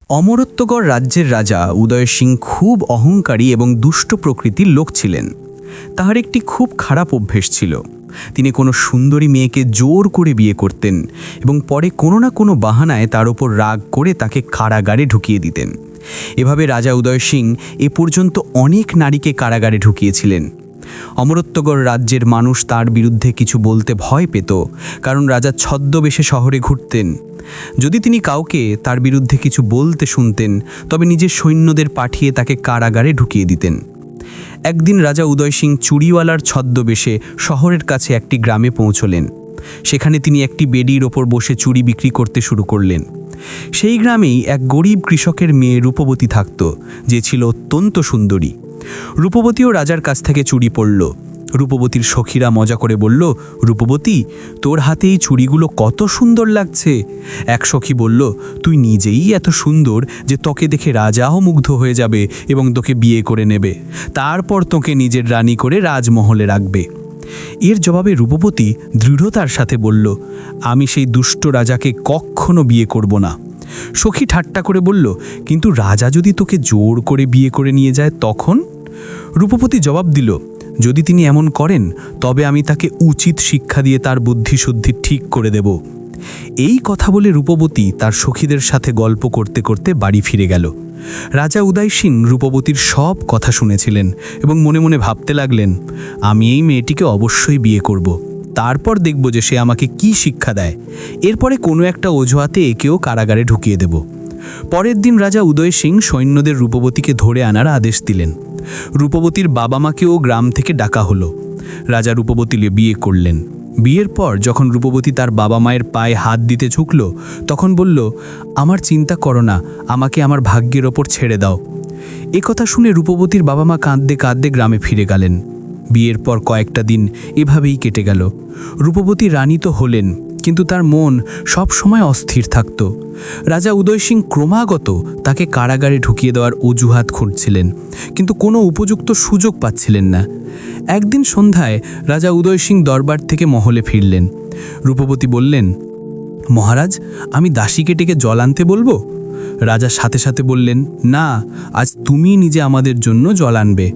অমরত্বগড় রাজ্যের রাজা উদয় সিং খুব অহংকারী এবং দুষ্ট প্রকৃতির লোক ছিলেন। তাহার একটি খুব খারাপ অভ্যেস ছিল। তিনি কোনো সুন্দরী মেয়েকে জোর করে বিয়ে করতেন এবং পরে কোনো না কোনো বাহানায় তার ওপর রাগ করে তাকে কারাগারে ঢুকিয়ে দিতেন। এভাবে রাজা উদয় সিং এ পর্যন্ত অনেক নারীকে কারাগারে ঢুকিয়েছিলেন। অমরত্বগড় রাজ্যের মানুষ তার বিরুদ্ধে কিছু বলতে ভয় পেত, কারণ রাজা ছদ্মবেশে শহরে ঘুরতেন। যদি তিনি কাউকে তার বিরুদ্ধে কিছু বলতে শুনতেন, তবে নিজের সৈন্যদের পাঠিয়ে তাকে কারাগারে ঢুকিয়ে দিতেন। একদিন রাজা উদয় সিং চুড়িওয়ালার ছদ্মবেশে শহরের কাছে একটি গ্রামে পৌঁছলেন। সেখানে তিনি একটি বেডির ওপর বসে চুড়ি বিক্রি করতে শুরু করলেন। সেই গ্রামেই এক গরিব কৃষকের মেয়ে রূপবতী থাকত, যে ছিল অত্যন্ত সুন্দরী। রূপবতীও রাজার কাছ থেকে চুড়ি পরল। রূপবতীর সখীরা মজা করে বলল, রূপবতী, তোর হাতে এই চুড়িগুলো কত সুন্দর লাগছে। এক সখী বলল, তুই নিজেই এত সুন্দর যে তোকে দেখে রাজাও মুগ্ধ হয়ে যাবে এবং তোকে বিয়ে করে নেবে, তারপর তোকে নিজের রানী করে রাজমহলে রাখবে। এর জবাবে রূপবতী দৃঢ়তার সাথে বলল, আমি সেই দুষ্ট রাজাকে কখনো বিয়ে করব না। সখী ঠাট্টা করে বলল, কিন্তু রাজা যদি তোকে জোর করে বিয়ে করে নিয়ে যায় তখন? রূপবতী জবাব দিল, যদি তিনি এমন করেন তবে আমি তাকে উচিত শিক্ষা দিয়ে তার বুদ্ধিশুদ্ধি ঠিক করে দেব। এই কথা বলে রূপবতী তার সখীদের সাথে গল্প করতে করতে বাড়ি ফিরে গেল। রাজা উদয় সিং রূপবতীর সব কথা শুনেছিলেন এবং মনে মনে ভাবতে লাগলেন, আমি এই মেয়েটিকে অবশ্যই বিয়ে করব। তারপর দেখব যে সে আমাকে কি শিক্ষা দেয়। এরপরে কোনো একটা অজুহাতে একেও কারাগারে ঢুকিয়ে দেব। পরের দিন রাজা উদয় সিং সৈন্যদের রূপবতীকে ধরে আনার আদেশ দিলেন। রূপবতীর বাবা মাকেও গ্রাম থেকে ডাকা হলো। রাজা রূপবতীকে বিয়ে করলেন। বিয়ের পর যখন রূপবতী তার বাবা মায়ের পায়ে হাত দিতে ঝুঁকল, তখন বলল, আমার চিন্তা করো না, আমাকে আমার ভাগ্যের ওপর ছেড়ে দাও। এ কথা শুনে রূপবতীর বাবা মা কাঁদতে কাঁদতে গ্রামে ফিরে গেলেন। বিয়ের পর কয়েকটা দিন এভাবেই কেটে গেল। রূপবতী রানী তো হলেন, কিন্তু তার মন সব সময় অস্থির থাকত। রাজা উদয় সিং ক্রমাগত তাকে কারাগারে ঢুকিয়ে দেওয়ার অজুহাত খুঁজছিলেন, কিন্তু কোনো উপযুক্ত সুযোগ পাচ্ছিলেন না। একদিন সন্ধ্যায় রাজা উদয় সিং দরবার থেকে মহলে ফিরলেন। রূপবতী বললেন, মহারাজ, আমি দাসীকে ডেকে জল আনতে বলবো? রাজা সাথে সাথে বললেন, না, আজ তুমি নিজে আমাদের জন্য জল আনবে।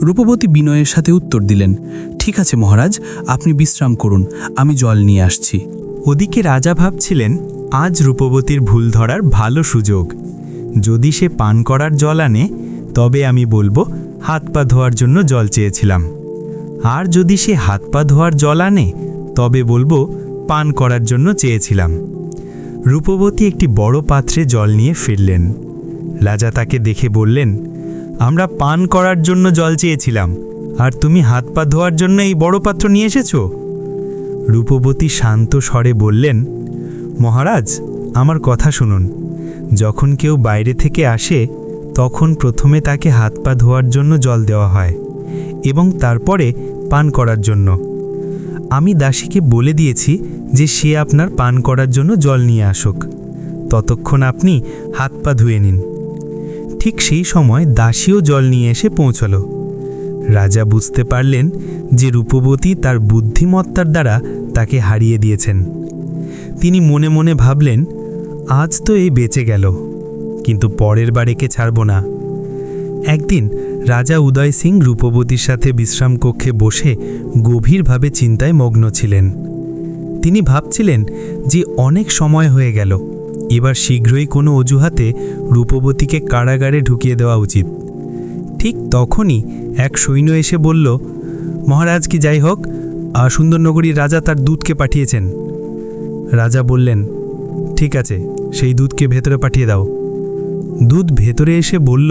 রূপবতী বিনয়ের সাথে উত্তর দিলেন, ঠিক আছে মহারাজ, আপনি বিশ্রাম করুন, আমি জল নিয়ে আসছি। ওদিকে রাজা ভাবছিলেন, আজ রূপবতীর ভুল ধরার ভালো সুযোগ। যদি সে পান করার জল আনে তবে আমি বলবো হাত পা ধোয়ার জন্য জল চেয়েছিলাম, আর যদি সে হাত পা ধোয়ার জল আনে তবে বলবো পান করার জন্য চেয়েছিলাম। রূপবতী একটি বড় পাত্রে জল নিয়ে ফিরলেন। রাজা তাকে দেখে বললেন, আমরা পান করার জন্য জল চেয়েছিলাম, আর তুমি হাত পা ধোয়ার জন্য এই বড় পাত্র নিয়ে এসেছো? রূপবতী শান্ত স্বরে বললেন, মহারাজ, আমার কথা শুনুন। যখন কেউ বাইরে থেকে আসে তখন প্রথমে তাকে হাত পা ধোয়ার জন্য জল দেওয়া হয় এবং তারপরে পান করার জন্য। আমি দাসীকে বলে দিয়েছি যে সে আপনার পান করার জন্য জল নিয়ে আসুক, ততক্ষণ আপনি হাত পা ধুয়ে নিন। ঠিক সেই সময় দাসীও জল নিয়ে এসে পৌঁছল। রাজা বুঝতে পারলেন যে রূপবতী তার বুদ্ধিমত্তার দ্বারা তাকে হারিয়ে দিয়েছেন। তিনি মনে মনে ভাবলেন, আজ তো এই বেঁচে গেল, কিন্তু পরের বার একে ছাড়ব না। একদিন রাজা উদয় সিং রূপবতীর সাথে বিশ্রাম কক্ষে বসে গভীরভাবে চিন্তায় মগ্ন ছিলেন। তিনি ভাবছিলেন যে অনেক সময় হয়ে গেল, এবার শীঘ্রই কোনো অজুহাতে রূপবতীকে কারাগারে ঢুকিয়ে দেওয়া উচিত। ঠিক তখনই এক সৈন্য এসে বলল, মহারাজ, কি যাই হোক, সুন্দরনগরীর রাজা তার দূতকে পাঠিয়েছেন। রাজা বললেন, ঠিক আছে, সেই দূতকে ভেতরে পাঠিয়ে দাও। দূত ভেতরে এসে বলল,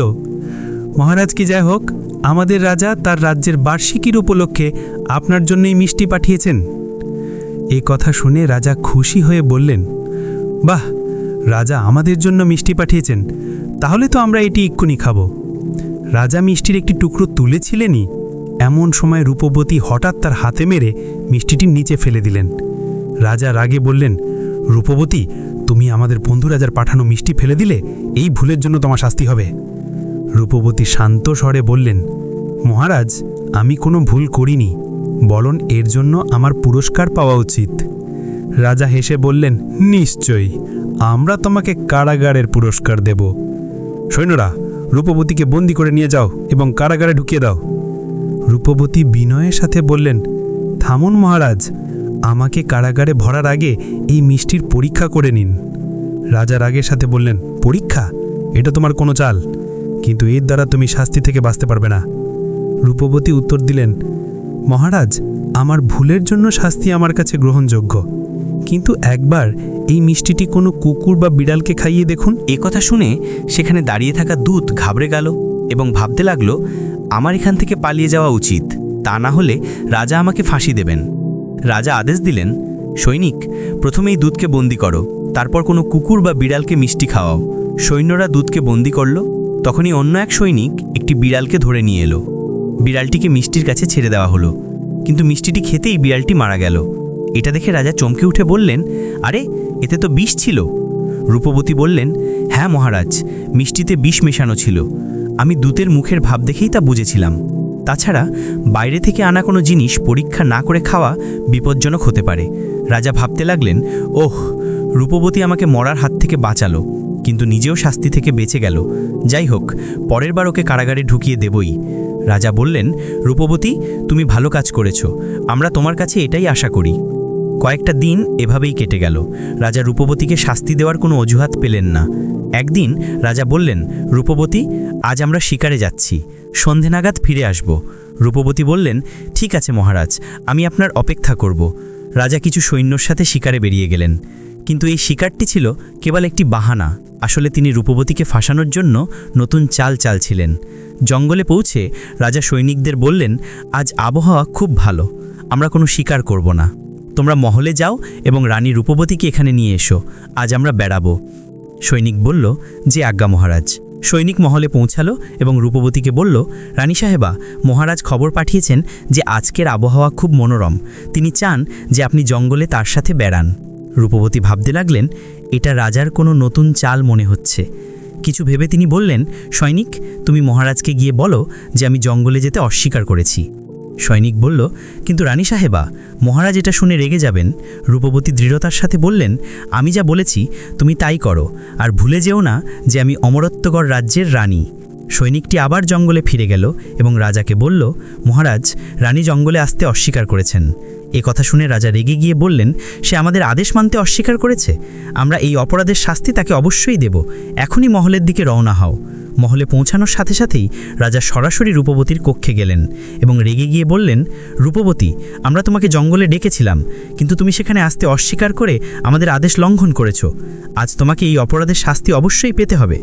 মহারাজ, কি যাই হোক, আমাদের রাজা তার রাজ্যের বার্ষিকীর উপলক্ষে আপনার জন্যই মিষ্টি পাঠিয়েছেন। এ কথা শুনে রাজা খুশি হয়ে বললেন, বাহ, রাজা আমাদের জন্য মিষ্টি পাঠিয়েছেন, তাহলে তো আমরা এটি এক্ষুনি খাব। রাজা মিষ্টির একটি টুকরো তুলেছিলেনই, এমন সময় রূপবতী হঠাৎ তার হাতে মেরে মিষ্টিটি নিচে ফেলে দিলেন। রাজা রাগে বললেন, রূপবতী, তুমি আমাদের বন্ধু রাজার পাঠানো মিষ্টি ফেলে দিলে, এই ভুলের জন্য তোমার শাস্তি হবে। রূপবতী শান্ত স্বরে বললেন, মহারাজ, আমি কোনো ভুল করিনি, বরং এর জন্য আমার পুরস্কার পাওয়া উচিত। রাজা হেসে বললেন, নিশ্চয়ই, আমরা তোমাকে কারাগারের পুরস্কার দেব। সৈন্যরা, রূপবতীকে বন্দি করে নিয়ে যাও এবং কারাগারে ঢুকিয়ে দাও। রূপবতী বিনয়ের সাথে বললেন, থামুন মহারাজ, আমাকে কারাগারে ভরার আগে এই মিষ্টির পরীক্ষা করে নিন। রাজা রাগের সাথে বললেন, পরীক্ষা? এটা তোমার কোনো চাল, কিন্তু এর দ্বারা তুমি শাস্তি থেকে বাঁচতে পারবে না। রূপবতী উত্তর দিলেন, মহারাজ, আমার ভুলের জন্য শাস্তি আমার কাছে গ্রহণযোগ্য, কিন্তু একবার এই মিষ্টিটি কোনো কুকুর বা বিড়ালকে খাইয়ে দেখুন। এ কথা শুনে সেখানে দাঁড়িয়ে থাকা দূত ঘাবড়ে গেল এবং ভাবতে লাগলো, আমার এখান থেকে পালিয়ে যাওয়া উচিত, তা না হলে রাজা আমাকে ফাঁসি দেবেন। রাজা আদেশ দিলেন, সৈনিক, প্রথমে এই দুধকে বন্দি করো, তারপর কোনো কুকুর বা বিড়ালকে মিষ্টি খাওয়াও। সৈন্যরা দুধকে বন্দি করল। তখনই অন্য এক সৈনিক একটি বিড়ালকে ধরে নিয়ে এলো। বিড়ালটিকে মিষ্টির কাছে ছেড়ে দেওয়া হলো, কিন্তু মিষ্টিটি খেতেই বিড়ালটি মারা গেল। এটা দেখে রাজা চমকে উঠে বললেন, আরে, এতে তো বিষ ছিল। রূপবতী বললেন, হ্যাঁ মহারাজ, মিষ্টিতে বিষ মেশানো ছিল। আমি দূতের মুখের ভাব দেখেই তা বুঝেছিলাম। তাছাড়া বাইরে থেকে আনা কোনো জিনিস পরীক্ষা না করে খাওয়া বিপজ্জনক হতে পারে। রাজা ভাবতে লাগলেন, ওহ, রূপবতী আমাকে মরার হাত থেকে বাঁচালো, কিন্তু নিজেও শাস্তি থেকে বেঁচে গেল। যাই হোক, পরের বার ওকে কারাগারে ঢুকিয়ে দেবই। রাজা বললেন, রূপবতী, তুমি ভালো কাজ করেছো, আমরা তোমার কাছে এটাই আশা করি। কয়েকটা দিন এভাবেই কেটে গেল। রাজা রূপবতীকে শাস্তি দেওয়ার কোনো অজুহাত পেলেন না। একদিন রাজা বললেন, রূপবতী, আজ আমরা শিকারে যাচ্ছি, সন্ধে নাগাদ ফিরে আসব। রূপবতী বললেন, ঠিক আছে মহারাজ, আমি আপনার অপেক্ষা করব। রাজা কিছু সৈন্যর সাথে শিকারে বেরিয়ে গেলেন, কিন্তু এই শিকারটি ছিল কেবল একটি বাহানা। আসলে তিনি রূপবতীকে ফাঁসানোর জন্য নতুন চাল চালছিলেন। জঙ্গলে পৌঁছে রাজা সৈনিকদের বললেন, আজ আবহাওয়া খুব ভালো, আমরা কোনো শিকার করব না। তোমরা মহলে যাও এবং রানী রূপবতীকে এখানে নিয়ে এসো, আজ আমরা বেড়াবো। সৈনিক বলল, যে আজ্ঞা মহারাজ। সৈনিক মহলে পৌঁছালো এবং রূপবতীকে বলল, রানী সাহেবা, মহারাজ খবর পাঠিয়েছেন যে আজকের আবহাওয়া খুব মনোরম, তিনি চান যে আপনি জঙ্গলে তার সাথে বেড়ান। রূপবতী ভাবতে লাগলেন, এটা রাজার কোনো নতুন চাল মনে হচ্ছে। কিছু ভেবে তিনি বললেন, সৈনিক, তুমি মহারাজকে গিয়ে বলো যে আমি জঙ্গলে যেতে অস্বীকার করেছি। সৈনিক বলল, কিন্তু রানী সাহেবা, মহারাজ এটা শুনে রেগে যাবেন। রূপবতী দৃঢ়তার সাথে বললেন, আমি যা বলেছি তুমি তাই করো, আর ভুলে যেও না যে আমি অমরত্বগড় রাজ্যের রানী। সৈনিকটি আবার জঙ্গলে ফিরে গেল এবং রাজাকে বলল, মহারাজ, রানী জঙ্গলে আসতে অস্বীকার করেছেন। এ কথা শুনে রাজা রেগে গিয়ে বললেন, সে আমাদের আদেশ মানতে অস্বীকার করেছে, আমরা এই অপরাধের শাস্তি তাকে অবশ্যই দেব। এখনই মহলের দিকে রওনা হও। মহলে পৌঁছানোর সাথে সাথেই রাজা সরাসরি রূপবতীর কক্ষে গেলেন এবং রেগে গিয়ে বললেন, রূপবতী, আমরা তোমাকে জঙ্গলে ডেকেছিলাম, কিন্তু তুমি সেখানে আসতে অস্বীকার করে আমাদের আদেশ লঙ্ঘন করেছো। আজ তোমাকে এই অপরাধের শাস্তি অবশ্যই পেতে হবে।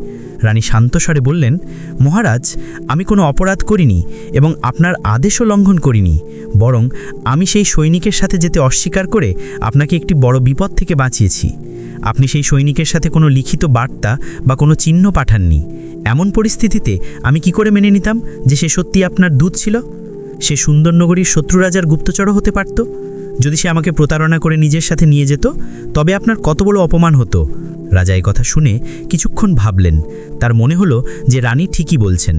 রানী শান্ত স্বরে বললেন, মহারাজ, আমি কোনো অপরাধ করিনি এবং আপনার আদেশও লঙ্ঘন করিনি, বরং আমি সেই সৈনিকের সাথে যেতে অস্বীকার করে আপনাকে একটি বড় বিপদ থেকে বাঁচিয়েছি। আপনি সেই সৈনিকের সাথে কোনো লিখিত বার্তা বা কোনো চিহ্ন পাঠাননি। এমন পরিস্থিতিতে আমি কি করে মেনে নিতাম যে সে সত্যি আপনার দূত ছিল? সে সুন্দরনগরীর শত্রু রাজার গুপ্তচরও হতে পারত। যদি সে আমাকে প্রতারণা করে নিজের সাথে নিয়ে যেত, তবে আপনার কত বড় অপমান হতো। রাজা এই কথা শুনে কিছুক্ষণ ভাবলেন। তার মনে হলো যে রানী ঠিকই বলছেন।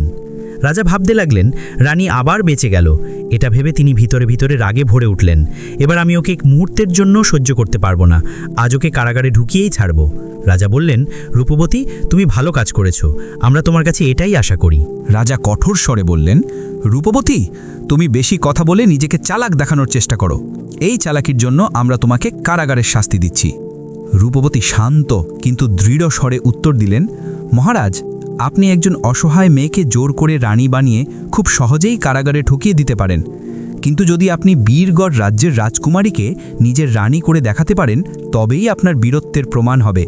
রাজা ভাবতে লাগলেন, রানী আবার বেঁচে গেল। এটা ভেবে তিনি ভিতরে ভিতরে রাগে ভরে উঠলেন। এবার আমি ওকে এক মুহূর্তের জন্য সহ্য করতে পারবো না, আজ ওকে কারাগারে ঢুকিয়েই ছাড়ব। রাজা বললেন, রূপবতী, তুমি ভালো কাজ করেছো, আমরা তোমার কাছে এটাই আশা করি। রাজা কঠোর স্বরে বললেন, রূপবতী, তুমি বেশি কথা বলে নিজেকে চালাক দেখানোর চেষ্টা করো। এই চালাকির জন্য আমরা তোমাকে কারাগারের শাস্তি দিচ্ছি। রূপবতী শান্ত কিন্তু দৃঢ় স্বরে উত্তর দিলেন, মহারাজ, আপনি একজন অসহায় মেয়েকে জোর করে রানী বানিয়ে খুব সহজেই কারাগারে ঠকিয়ে দিতে পারেন, কিন্তু যদি আপনি বীরগড় রাজ্যের রাজকুমারীকে নিজের রানী করে দেখাতে পারেন, তবেই আপনার বীরত্বের প্রমাণ হবে।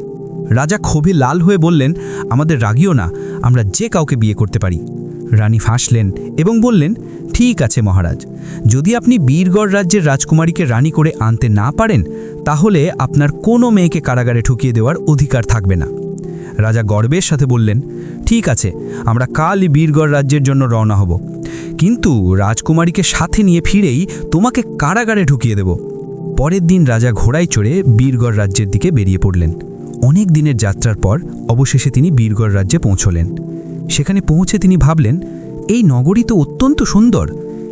রাজা ক্ষোভে লাল হয়ে বললেন, আমাদের রাগিও না, আমরা যে কাউকে বিয়ে করতে পারি। রানী হাসলেন এবং বললেন, ঠিক আছে মহারাজ, যদি আপনি বীরগড় রাজ্যের রাজকুমারীকে রানী করে আনতে না পারেন, তাহলে আপনার কোনো মেয়েকে কারাগারে ঠকিয়ে দেওয়ার অধিকার থাকবে না। রাজা গর্বের সাথে বললেন, ঠিক আছে, আমরা কালই বীরগড় রাজ্যের জন্য রওনা হব, কিন্তু রাজকুমারীকে সাথে নিয়ে ফিরেই তোমাকে কারাগারে ঢুকিয়ে দেব। পরের দিন রাজা ঘোড়ায় চড়ে বীরগড় রাজ্যের দিকে বেরিয়ে পড়লেন। অনেক দিনের যাত্রার পর অবশেষে তিনি বীরগড় রাজ্যে পৌঁছলেন। সেখানে পৌঁছে তিনি ভাবলেন, এই নগরী তো অত্যন্ত সুন্দর,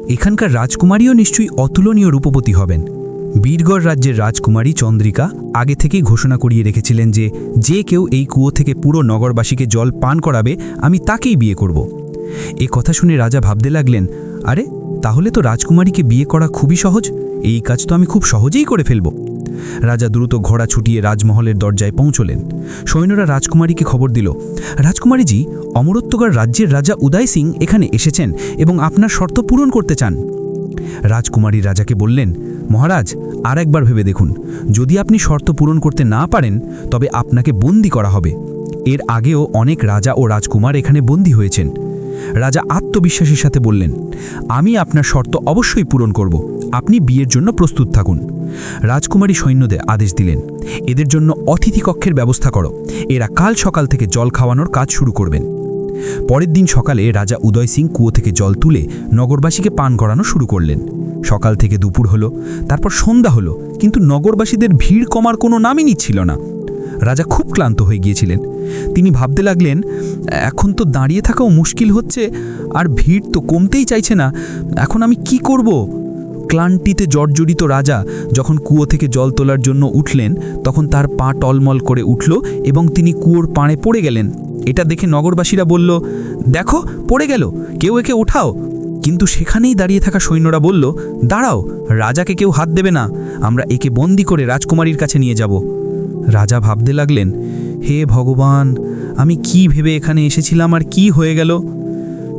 এখানকার রাজকুমারীও নিশ্চয়ই অতুলনীয় রূপবতী হবেন। বীরগড় রাজ্যের রাজকুমারী চন্দ্রিকা আগে থেকেই ঘোষণা করিয়ে রেখেছিলেন যে যে কেউ এই কুয়ো থেকে পুরো নগরবাসীকে জল পান করাবে আমি তাকেই বিয়ে করব। এ কথা শুনে রাজা ভাবতে লাগলেন, আরে তাহলে তো রাজকুমারীকে বিয়ে করা খুবই সহজ, এই কাজ তো আমি খুব সহজেই করে ফেলব। রাজা দ্রুত ঘোড়া ছুটিয়ে রাজমহলের দরজায় পৌঁছলেন। সৈন্যরা রাজকুমারীকে খবর দিল, রাজকুমারীজি, অমরত্বগড় রাজ্যের রাজা উদয় সিং এখানে এসেছেন এবং আপনার শর্ত পূরণ করতে চান। রাজকুমারী রাজাকে বললেন, মহারাজ, আর একবার ভেবে দেখুন, যদি আপনি শর্ত পূরণ করতে না পারেন তবে আপনাকে বন্দী করা হবে। এর আগেও অনেক রাজা ও রাজকুমার এখানে বন্দী হয়েছেন। রাজা আত্মবিশ্বাসের সাথে বললেন, আমি আপনার শর্ত অবশ্যই পূরণ করব, আপনি বিয়ের জন্য প্রস্তুত থাকুন। রাজকুমারী সৈন্যদের আদেশ দিলেন, এদের জন্য অতিথি কক্ষের ব্যবস্থা করো, এরা কাল সকাল থেকে জল খাওয়ানোর কাজ শুরু করবেন। পরের দিন সকালে রাজা উদয় সিং কুয়ো থেকে জল তুলে নগরবাসীকে পান করানো শুরু করলেন। সকাল থেকে দুপুর হলো, তারপর সন্ধ্যা হলো, কিন্তু নগরবাসীদের ভিড় কমার কোনো নামই নিচ্ছিল না। রাজা খুব ক্লান্ত হয়ে গিয়েছিলেন। তিনি ভাবতে লাগলেন, এখন তো দাঁড়িয়ে থাকাও মুশকিল হচ্ছে, আর ভিড় তো কমতেই চাইছে না, এখন আমি কি করব? ক্লান্তিতে জর্জরিত রাজা যখন কুয়ো থেকে জল তোলার জন্য উঠলেন তখন তার পা টলমল করে উঠল এবং তিনি কুয়োর পাড়ে পড়ে গেলেন। এটা দেখে নগরবাসীরা বলল, দেখো পড়ে গেল, কেউ একে ওঠাও। কিন্তু সেখানেই দাঁড়িয়ে থাকা সৈন্যরা বলল, দাঁড়াও, রাজাকে কেউ হাত দেবে না, আমরা একে বন্দি করে রাজকুমারীর কাছে নিয়ে যাব। রাজা ভাবতে লাগলেন, হে ভগবান, আমি কি ভেবে এখানে এসেছিলাম আর কি হয়ে গেল।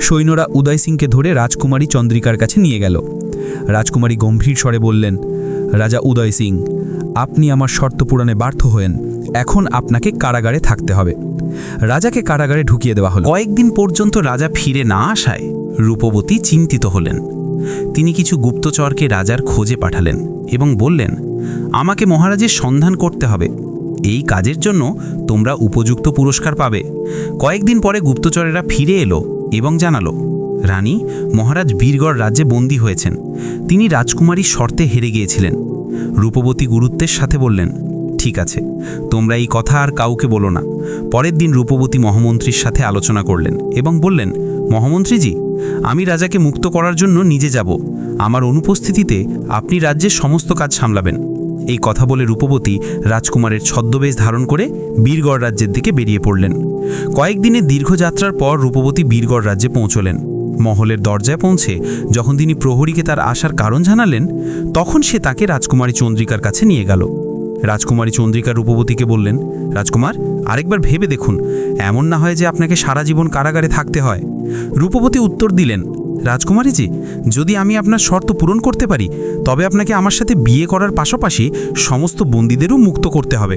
সৈন্যরা উদয় সিংকে ধরে রাজকুমারী চন্দ্রিকার কাছে নিয়ে গেল। রাজকুমারী গম্ভীর স্বরে বললেন, রাজা উদয় সিং, আপনি আমার শর্ত পূরণে ব্যর্থ হয়েন, এখন আপনাকে কারাগারে থাকতে হবে। রাজাকে কারাগারে ঢুকিয়ে দেওয়া হলো। কয়েকদিন পর্যন্ত রাজা ফিরে না আসায় রূপবতী চিন্তিত হলেন। তিনি কিছু গুপ্তচরকে রাজার খোঁজে পাঠালেন এবং বললেন, আমাকে মহারাজের সন্ধান করতে হবে, এই কাজের জন্য তোমরা উপযুক্ত পুরস্কার পাবে। কয়েকদিন পরে গুপ্তচরেরা ফিরে এলো এবং জানালো, রানী, মহারাজ বীরগড় রাজ্যে বন্দী হয়েছেন, তিনি রাজকুমারীর শর্তে হেরে গিয়েছিলেন। রূপবতী গুরুত্বের সাথে বললেন, ঠিক আছে, তোমরা এই কথা আর কাউকে বলো না। পরের দিন রূপবতী মহামন্ত্রীর সাথে আলোচনা করলেন এবং বললেন, মহামন্ত্রীজি, আমি রাজাকে মুক্ত করার জন্য নিজে যাব, আমার অনুপস্থিতিতে আপনি রাজ্যের সমস্ত কাজ সামলাবেন। এই কথা বলে রূপবতী রাজকুমারের ছদ্মবেশ ধারণ করে বীরগড় রাজ্যের দিকে বেরিয়ে পড়লেন। কয়েকদিনের দীর্ঘ যাত্রার পর রূপবতী বীরগড় রাজ্যে পৌঁছলেন। মহলের দরজায় পৌঁছে যখন তিনি প্রহরীকে তার আসার কারণ জানালেন, তখন সে তাকে রাজকুমারী চন্দ্রিকার কাছে নিয়ে গেল। রাজকুমারী চন্দ্রিকা রূপবতীকে বললেন, রাজকুমার, আরেকবার ভেবে দেখুন, এমন না হয় যে আপনাকে সারা জীবন কারাগারে থাকতে হয়। রূপবতী উত্তর দিলেন, রাজকুমারীজি, যদি আমি আপনার শর্ত পূরণ করতে পারি তবে আপনাকে আমার সাথে বিয়ে করার পাশাপাশি সমস্ত বন্দীদেরও মুক্ত করতে হবে।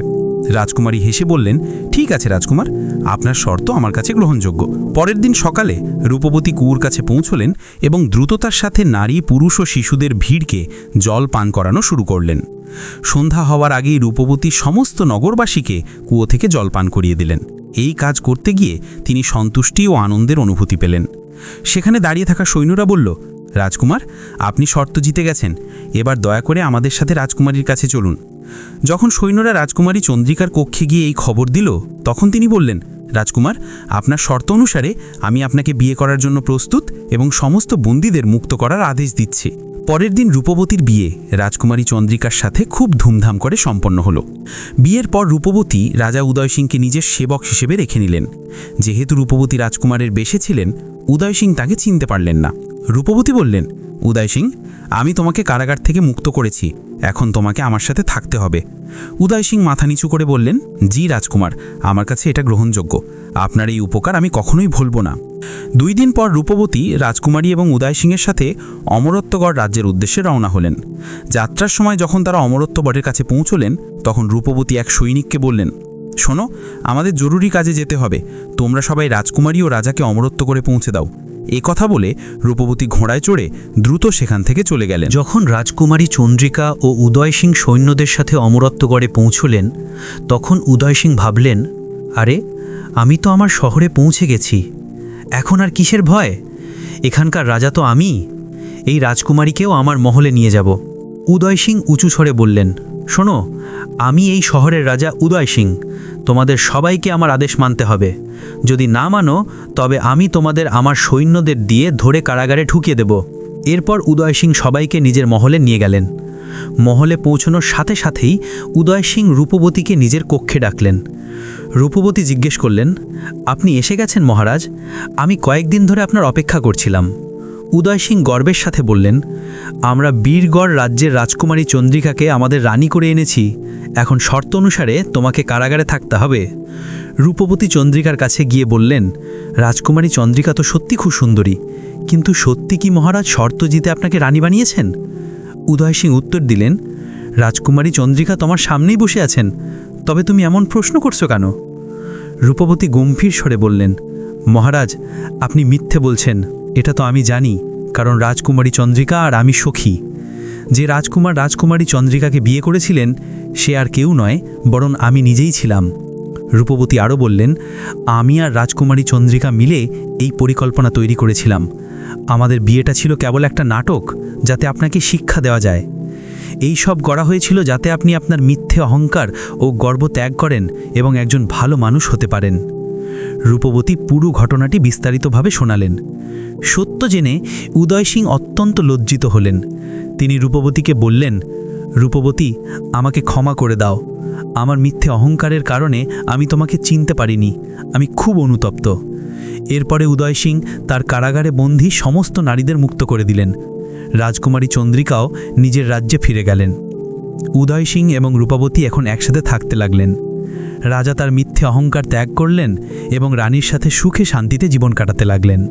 রাজকুমারী হেসে বললেন, ঠিক আছে রাজকুমার, আপনার শর্ত আমার কাছে গ্রহণযোগ্য। পরের দিন সকালে রূপবতী কুয়োর কাছে পৌঁছলেন এবং দ্রুততার সাথে নারী, পুরুষ ও শিশুদের ভিড়কে জল পান করানো শুরু করলেন। সন্ধ্যা হওয়ার আগেই রূপবতী সমস্ত নগরবাসীকে কুয়ো থেকে জল পান করিয়ে দিলেন। এই কাজ করতে গিয়ে তিনি সন্তুষ্টি ও আনন্দের অনুভূতি পেলেন। সেখানে দাঁড়িয়ে থাকা সৈন্যরা বলল, রাজকুমার, আপনি শর্ত জিতে গেছেন, এবার দয়া করে আমাদের সাথে রাজকুমারীর কাছে চলুন। যখন সৈন্যরা রাজকুমারী চন্দ্রিকার কক্ষে গিয়ে এই খবর দিল, তখন তিনি বললেন, রাজকুমার, আপনার শর্ত অনুসারে আমি আপনাকে বিয়ে করার জন্য প্রস্তুত এবং সমস্ত বন্দীদের মুক্ত করার আদেশ দিচ্ছি। পরের দিন রূপবতীর বিয়ে রাজকুমারী চন্দ্রিকার সাথে খুব ধুমধাম করে সম্পন্ন হলো। বিয়ের পর রূপবতী রাজা উদয় সিংকে নিজের সেবক হিসেবে রেখে নিলেন। যেহেতু রূপবতী রাজকুমারের বেশে ছিলেন, উদয় সিং তাকে চিনতে পারলেন না। রূপবতী বললেন, উদয় সিং, আমি তোমাকে কারাগার থেকে মুক্ত করেছি, এখন তোমাকে আমার সাথে থাকতে হবে। উদয় সিং মাথা নিচু করে বললেন, জি রাজকুমার, আমার কাছে এটা গ্রহণযোগ্য, আপনার এই উপকার আমি কখনোই ভুলব না। 2 দিন পর রূপবতী রাজকুমারী এবং উদয় সিংয়ের সাথে অমরত্বগড় রাজ্যের উদ্দেশ্যে রওনা হলেন। যাত্রার সময় যখন তারা অমরত্বগড়ের কাছে পৌঁছলেন, তখন রূপবতী এক সৈনিককে বললেন, শোনো, আমাদের জরুরি কাজে যেতে হবে, তোমরা সবাই রাজকুমারী ও রাজাকে অমরত্ব করে পৌঁছে দাও। এ কথা বলে রূপবতী ঘোড়ায় চড়ে দ্রুত সেখান থেকে চলে গেলেন। যখন রাজকুমারী চন্দ্রিকা ও উদয় সিং সৈন্যদের সাথে অমরত্বগড়ে পৌঁছলেন, তখন উদয় সিং ভাবলেন, আরে, আমি তো আমার শহরে পৌঁছে গেছি, এখন আর কিসের ভয়? এখানকার রাজা তো আমি, এই রাজকুমারীকেও আমার মহলে নিয়ে যাব। উদয় সিং উঁচু স্বরে বললেন, শোনো, আমি এই শহরের রাজা উদয় সিং, তোমাদের সবাইকে আমার আদেশ মানতে হবে, যদি না মানো তবে আমি তোমাদের আমার সৈন্যদের দিয়ে ধরে কারাগারে ঢুকিয়ে দেব। এরপর উদয় সিং সবাইকে নিজের মহলে নিয়ে গেলেন। মহলে পৌঁছানোর সাথে সাথেই উদয় সিং রূপবতীকে নিজের কক্ষে ডাকলেন। রূপবতী জিজ্ঞেস করলেন, আপনি এসে গেছেন মহারাজ, আমি কয়েকদিন ধরে আপনার অপেক্ষা করছিলাম। উদয় সিং গর্বের সাথে বললেন, আমরা বীরগড় রাজ্যের রাজকুমারী চন্দ্রিকাকে আমাদের রানী করে এনেছি, এখন শর্ত অনুসারে তোমাকে কারাগারে থাকতে হবে। রূপবতী চন্দ্রিকার কাছে গিয়ে বললেন, রাজকুমারী চন্দ্রিকা তো সত্যি খুব সুন্দরী, কিন্তু সত্যি কি মহারাজ শর্ত জিতে আপনাকে রানী বানিয়েছেন? উদয় সিং উত্তর দিলেন, রাজকুমারী চন্দ্রিকা তোমার সামনেই বসে আছেন, তবে তুমি এমন প্রশ্ন করছো কেন? রূপবতী গম্ভীর স্বরে বললেন, মহারাজ, আপনি মিথ্যে বলছেন, এটা তো আমি জানি, কারণ রাজকুমারী চন্দ্রিকা আর আমি সখী। যে রাজকুমারী চন্দ্রিকাকে বিয়ে করেছিলেন সে আর কেউ নয়, বরং আমি নিজেই ছিলাম। রূপবতী আরও বললেন, আমি আর রাজকুমারী চন্দ্রিকা মিলে এই পরিকল্পনা তৈরি করেছিলাম। আমাদের বিয়েটা ছিল কেবল একটা নাটক, যাতে আপনাকে শিক্ষা দেওয়া যায়। এই সব করা হয়েছিল যাতে আপনি আপনার মিথ্যে অহংকার ও গর্ব ত্যাগ করেন এবং একজন ভালো মানুষ হতে পারেন। রূপবতী পুরো ঘটনাটি বিস্তারিতভাবে শোনালেন। সত্য জেনে উদয় সিং অত্যন্ত লজ্জিত হলেন। তিনি রূপবতীকে বললেন, রূপবতী, আমাকে ক্ষমা করে দাও। আমার মিথ্যে অহংকারের কারণে আমি তোমাকে চিনতে পারিনি, আমি খুব অনুতপ্ত। এরপরে উদয় সিং তার কারাগারে বন্দী সমস্ত নারীদের মুক্ত করে দিলেন। রাজকুমারী চন্দ্রিকাও নিজের রাজ্যে ফিরে গেলেন। উদয় সিং এবং রূপবতী এখন একসাথে থাকতে লাগলেন। রাজা তার মিথ্যে অহংকার ত্যাগ করলেন এবং রানীর সাথে সুখে শান্তিতে জীবন কাটাতে লাগলেন।